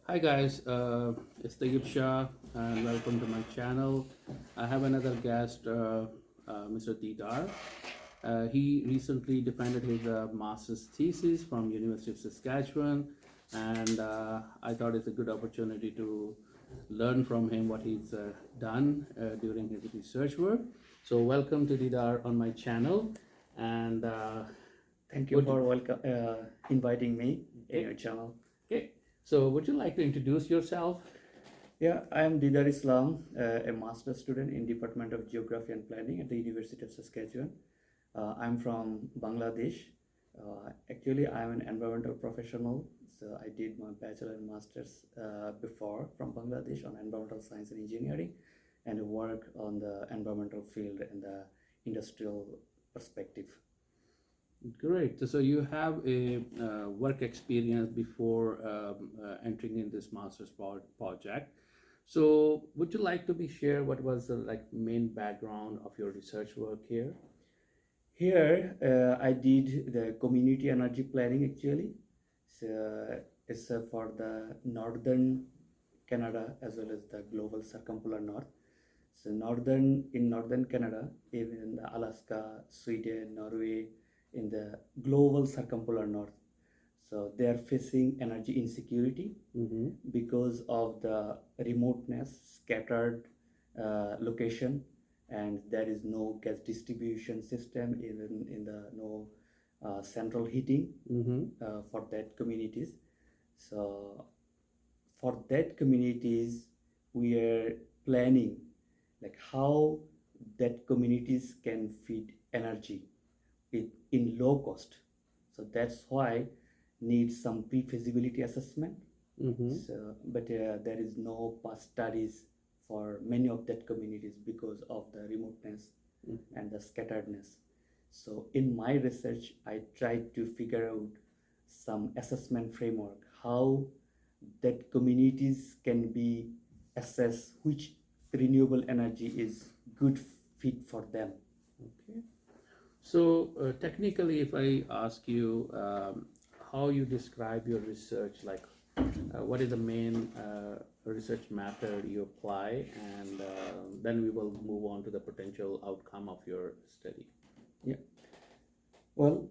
Hi guys, it's Tayyab Shah and welcome to my channel. I have another guest, Mr. Didar. He recently defended his master's thesis from University of Saskatchewan, and I thought it's a good opportunity to learn from him what he's done during his research work. So welcome to Didar on my channel, and Thank you would for inviting me in okay, your channel. okay. So would you like to introduce yourself? Yeah, I am Didar Islam, a master's student in Department of Geography and Planning at the University of Saskatchewan. I'm from Bangladesh. Actually, I'm an environmental professional. So I did my bachelor and master's before from Bangladesh on environmental science and engineering, and work on the environmental field and the industrial perspective. Great. So you have a work experience before entering in this master's project. So would you like to be share what was the like main background of your research work here? Here, I did the community energy planning actually. So it's for the northern Canada as well as the global circumpolar north. So northern Canada, even in the Alaska, Sweden, Norway, in the global circumpolar north. So they are facing energy insecurity Mm-hmm. because of the remoteness, scattered location, and there is no gas distribution system, even in the no central heating Mm-hmm. for that communities. So for that communities, we are planning like how that communities can feed energy in low cost. So that's why needs some pre-feasibility assessment. Mm-hmm. So, but there is no past studies for many of that communities because of the remoteness and the scatteredness. So in my research, I tried to figure out some assessment framework, how that communities can be assess which renewable energy is good fit for them. Okay. So technically, if I ask you how you describe your research, like what is the main research method you apply, and then we will move on to the potential outcome of your study. Yeah. Well,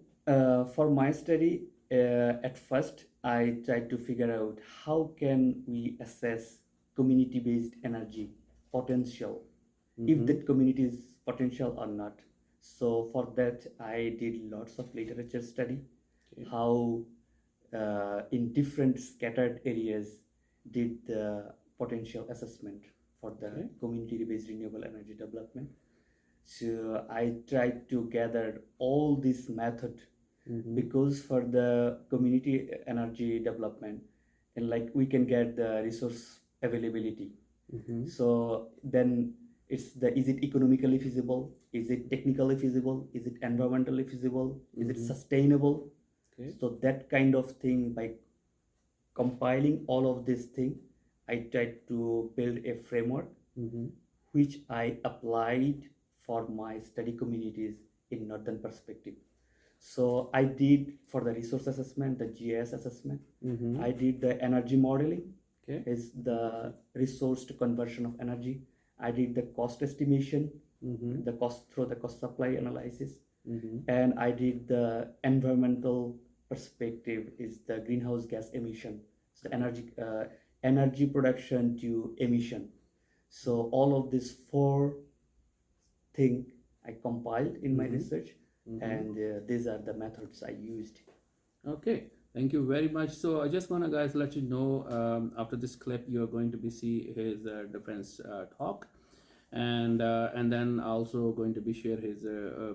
for my study, at first I tried to figure out how can we assess community-based energy potential, if Mm-hmm. that community is potential or not. So for that, I did lots of literature study, Okay. how in different scattered areas did the potential assessment for the Okay. community-based renewable energy development. So I tried to gather all this method Mm-hmm. because for the community energy development, and like we can get the resource availability. Mm-hmm. So then it's the, is it economically feasible, is it technically feasible, is it environmentally feasible, is it Mm-hmm. sustainable? Okay. So that kind of thing, by compiling all of this thing, I tried to build a framework Mm-hmm. which I applied for my study communities in northern perspective. So I did for the resource assessment, the GIS assessment. Mm-hmm. I did the energy modeling, Okay. is the resource to conversion of energy. I did the cost estimation, Mm-hmm. the cost through the cost supply analysis, Mm-hmm. and I did the environmental perspective, is the greenhouse gas emission, so the energy production to emission. So all of these four thing I compiled in my Mm-hmm. research, Mm-hmm. and these are the methods I used. Okay, thank you very much. So I just want to guys let you know after this clip you are going to be see his defense talk, and then also going to be share his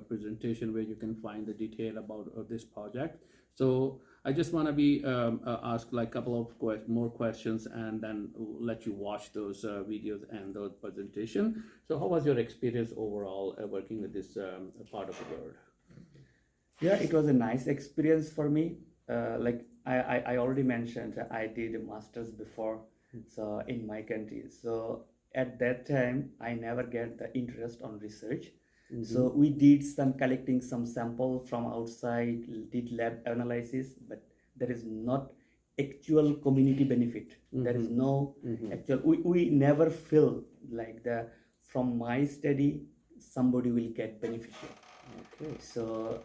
presentation where you can find the detail about this project. So I just want to be ask like a couple of more questions and then let you watch those videos and those presentation. So how was your experience overall working with this part of the world? Yeah, it was a nice experience for me. Like I already mentioned, I did a master's before, so in my country. So at that time, I never get the interest on research. Mm-hmm. So we did some collecting some sample from outside, did lab analysis, but there is not actual community benefit. There is no actual, we never feel like from my study somebody will get beneficial. Okay. So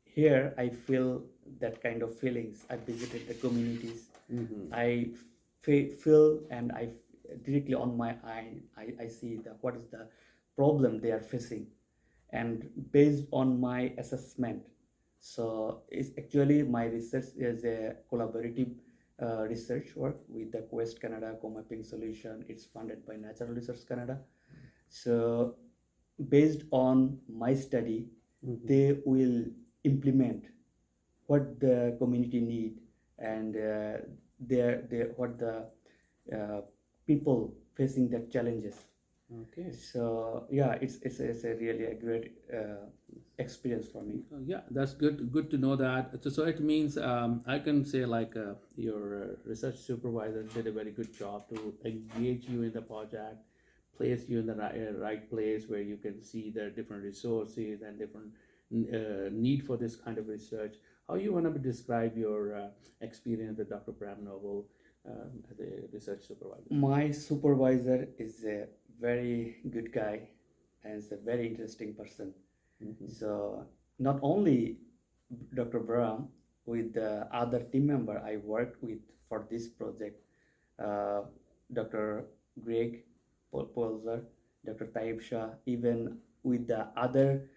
here I feel that kind of feelings. I visited the communities. I feel, and I directly on my eye, I see what is the problem they are facing, and based on my assessment. So it's actually my research is a collaborative research work with the Quest Canada Co-mapping solution. It's funded by Natural Resource Canada. So based on my study, they will implement what the community need, and what the people facing the challenges. Okay. So yeah, it's a really a great experience for me. Yeah, that's good. Good to know that. So it means I can say like your research supervisor did a very good job to engage you in the project, place you in the right place where you can see the different resources and different need for this kind of research. How you want to describe your experience with Dr. Bram Noble as a research supervisor? My supervisor is a very good guy and is a very interesting person. So not only Dr. Bram, with the other team member I worked with for this project, uh, Dr. Greg Poelzer, Dr. Tayyab Shah, even with the other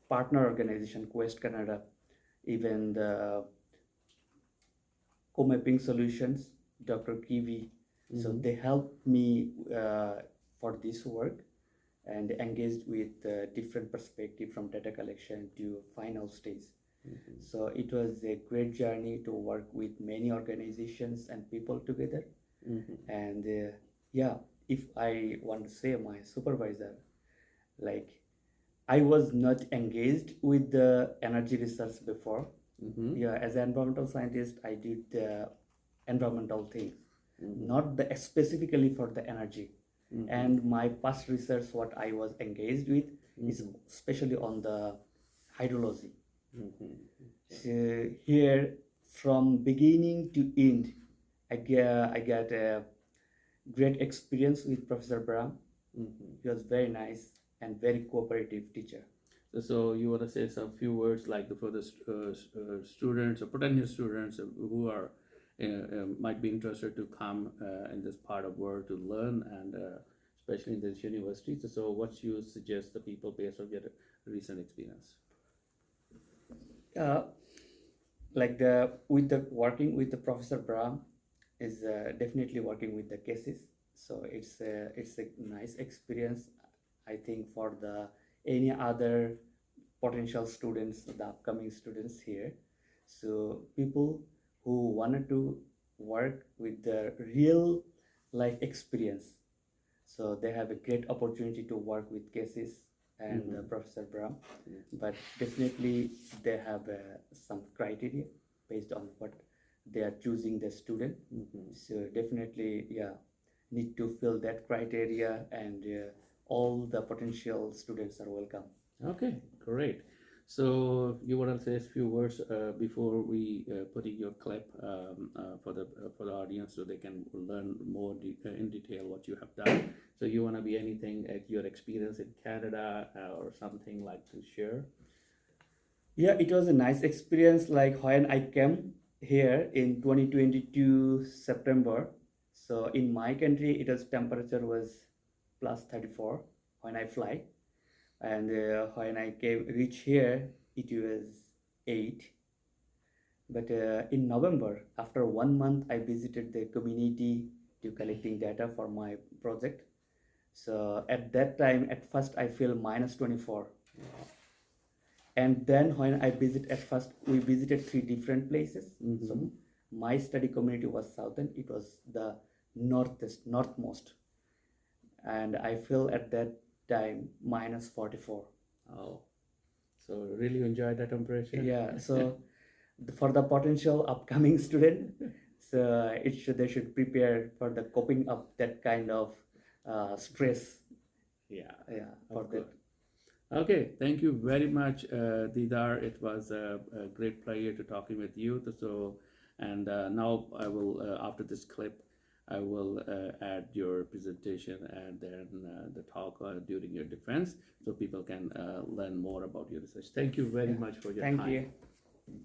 partner organization, Quest Canada, even the co-mapping solutions, Dr. Kiwi. So they helped me for this work and engaged with different perspective from data collection to final stage. So it was a great journey to work with many organizations and people together. And yeah, if I want to say my supervisor, like I was not engaged with the energy research before. Yeah, as an environmental scientist, I did environmental things, not specifically for the energy. And my past research, what I was engaged with, is especially on the hydrology. So here, from beginning to end, I got a great experience with Professor Bram. He was very nice and very cooperative teacher. So you want to say some few words like for the students or potential students who are might be interested to come in this part of world to learn and especially in this university. So what you suggest the people based on your recent experience? Like with the working with the Professor Bram is definitely working with the cases. So it's a nice experience, I think, for the any other potential students, the upcoming students here. So people who wanted to work with the real life experience, so they have a great opportunity to work with cases and Professor Bram. But definitely they have some criteria based on what they are choosing the student. So definitely, yeah, need to fill that criteria, and all the potential students are welcome. Okay, great. So you want to say a few words before we put in your clip for the audience so they can learn more in detail what you have done. So you want to be anything at your experience in Canada or something like to share? Yeah, it was a nice experience. Like when I came here in 2022 September. So in my country, it was temperature was plus 34 when I fly, and when I reach here, it was 8. But in November, after 1 month, I visited the community to collecting data for my project. So at that time, at first, I feel minus 24. And then when I we visited 3 different places. So my study community was southern, it was the northmost. And I feel at that time minus 44. Oh, so really enjoy that temperature? Yeah, so for the potential upcoming student, so they should prepare for the coping up that kind of stress. Yeah, For that. Okay, thank you very much, Didar. It was a great pleasure to talking with you. So And now I will, after this clip, I will add your presentation and then the talk during your defense, so people can learn more about your research. Thank you very much for your Thank time. you.